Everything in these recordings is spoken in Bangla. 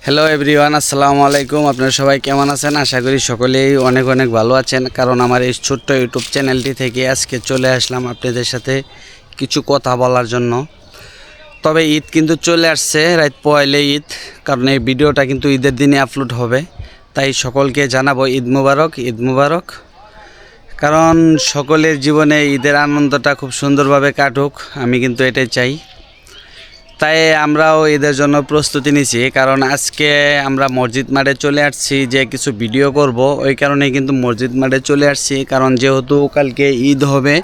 হ্যালো এভরিওয়ান, আসসালামু আলাইকুম। আপনারা সবাই কেমন আছেন? আশা করি সকলেই অনেক অনেক ভালো আছেন, কারণ আমার এই ছোট্ট ইউটিউব চ্যানেলটি থেকে আজকে চলে আসলাম আপনাদের সাথে কিছু কথা বলার জন্য। তবে ঈদ কিন্তু চলে আসছে, রাত পয়লা ঈদ, কারণ এই ভিডিওটা কিন্তু ঈদের দিনে আপলোড হবে। তাই সকলকে জানাবো ঈদ মুবারক, ঈদ মুবারক। কারণ সকলের জীবনে ঈদের আনন্দটা খুব সুন্দরভাবে কাটুক, আমি কিন্তু এটাই চাই। তাই আমরাও ঈদের জন্য প্রস্তুতি নিছি, কারণ আজকে আমরা মসজিদ মাঠে চলে আসছি যে কিছু ভিডিও করব। ওই কারণে কিন্তু মসজিদ মাঠে চলে আসছি, কারণ যেহেতু কালকে ঈদ হবে।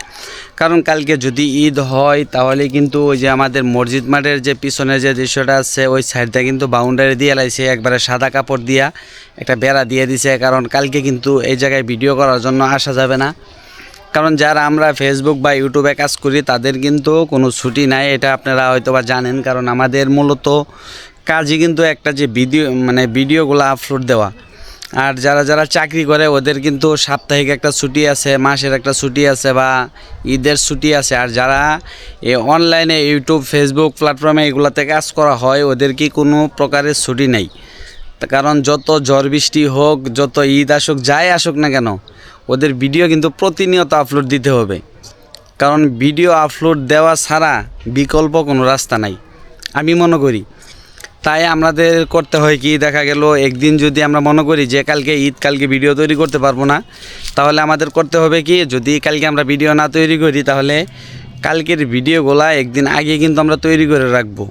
কারণ কালকে যদি ঈদ হয় তাহলে কিন্তু ওই যে আমাদের মসজিদ মাঠের যে পিছনের যে দৃশ্যটা আছে ওই সাইডটা কিন্তু বাউন্ডারি দিয়ে লাইছে, একবারে সাদা কাপড় দিয়া একটা বেড়া দিয়ে দিছে। কারণ কালকে কিন্তু এই জায়গায় ভিডিও করার জন্য আসা যাবে না, কারণ যারা আমরা ফেসবুক বা ইউটিউবে কাজ করি তাদের কিন্তু কোনো ছুটি নাই, এটা আপনারা হয়তো বা জানেন। কারণ আমাদের মূলত কাজই কিন্তু একটা যে ভিডিওগুলো আপলোড দেওয়া। আর যারা চাকরি করে ওদের কিন্তু সাপ্তাহিক একটা ছুটি আছে, মাসের একটা ছুটি আছে, বা ঈদের ছুটি আছে। আর যারা অনলাইনে ইউটিউব ফেসবুক প্ল্যাটফর্মে এগুলোতে কাজ করা হয় ওদের কি কোনো প্রকারের ছুটি নেই। কারণ যত ঝড় বৃষ্টি হোক, যত ঈদ আসুক, যাই আসুক না কেন, ওদের ভিডিও কিন্তু প্রতিনিয়ত আপলোড দিতে হবে। কারণ ভিডিও আপলোড দেওয়া ছাড়া বিকল্প কোনো রাস্তা নাই আমি মনে করি। তাই আমাদের করতে হয় কি, দেখা গেল একদিন যদি আমরা মনে করি যে কালকে ঈদ, কালকে ভিডিও তৈরি করতে পারবো না, তাহলে আমাদের করতে হবে কি, যদি কালকে আমরা ভিডিও না তৈরি করি তাহলে কালকের ভিডিওগুলো একদিন আগে কিন্তু আমরা তৈরি করে রাখবো।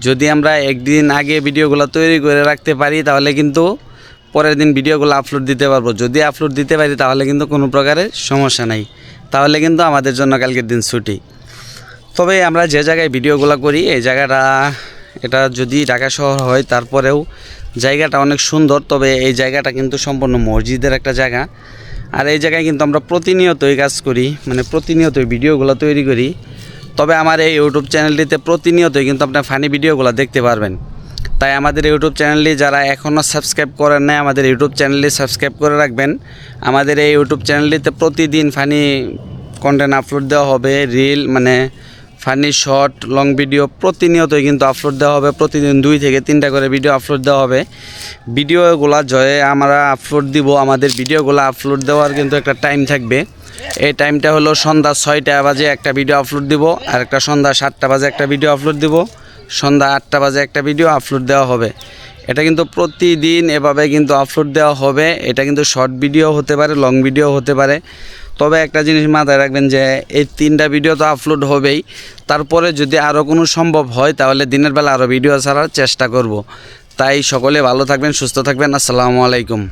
যদি আমরা একদিন আগে ভিডিওগুলো তৈরি করে রাখতে পারি তাহলে কিন্তু পরের দিন ভিডিওগুলো আপলোড দিতে পারবো। যদি আপলোড দিতে পারি তাহলে কিন্তু কোনো প্রকারের সমস্যা নাই, তাহলে কিন্তু আমাদের জন্য কালকের দিন ছুটি। তবে আমরা যে জায়গায় ভিডিওগুলো করি এই জায়গাটা, এটা যদি ঢাকা শহর হয় তারপরেও জায়গাটা অনেক সুন্দর। তবে এই জায়গাটা কিন্তু সম্পূর্ণ মসজিদের একটা জায়গা। আর এই জায়গায় কিন্তু আমরা প্রতিনিয়তই কাজ করি, প্রতিনিয়তই ভিডিওগুলো তৈরি করি। তবে আমার এই ইউটিউব চ্যানেলটিতে প্রতিনিয়তই কিন্তু আপনার ফানি ভিডিওগুলো দেখতে পারবেন। তাই আমাদের ইউটিউব চ্যানেলটি যারা এখনও সাবস্ক্রাইব করেন নাই, আমাদের ইউটিউব চ্যানেলটি সাবস্ক্রাইব করে রাখবেন। আমাদের এই ইউটিউব চ্যানেলটিতে প্রতিদিন ফানি কন্টেন্ট আপলোড দেওয়া হবে, reel funny short long video প্রতিনিয়তই কিন্তু আপলোড দেওয়া হবে। প্রতিদিন 2 থেকে 3টা করে ভিডিও আপলোড দেওয়া হবে। ভিডিওগুলো জয়ে আমরা আপলোড দিব। আমাদের ভিডিওগুলো আপলোড দেওয়ার কিন্তু একটা টাইম থাকবে। এই টাইমটা হলো সন্ধ্যা 6টা বাজে একটা ভিডিও আপলোড দিব, আর একটা সন্ধ্যা 7টা বাজে একটা ভিডিও আপলোড দিব, সন্ধ্যা 8টা বাজে একটা ভিডিও আপলোড দেওয়া হবে। এটা কিন্তু প্রতিদিন এভাবে কিন্তু আপলোড দেওয়া হবে। এটা কিন্তু শর্ট ভিডিও হতে পারে, লং ভিডিও হতে পারে। তবে একটা জিনিস মাথায় রাখবেন যে এই 3টা ভিডিও তো আপলোড হবেই, তারপরে যদি আরও কোনো সম্ভব হয় তাহলে দিনের বেলা আরও ভিডিও ছাড়ার চেষ্টা করব। তাই সকলে ভালো থাকবেন, সুস্থ থাকবেন। আসসালামু আলাইকুম।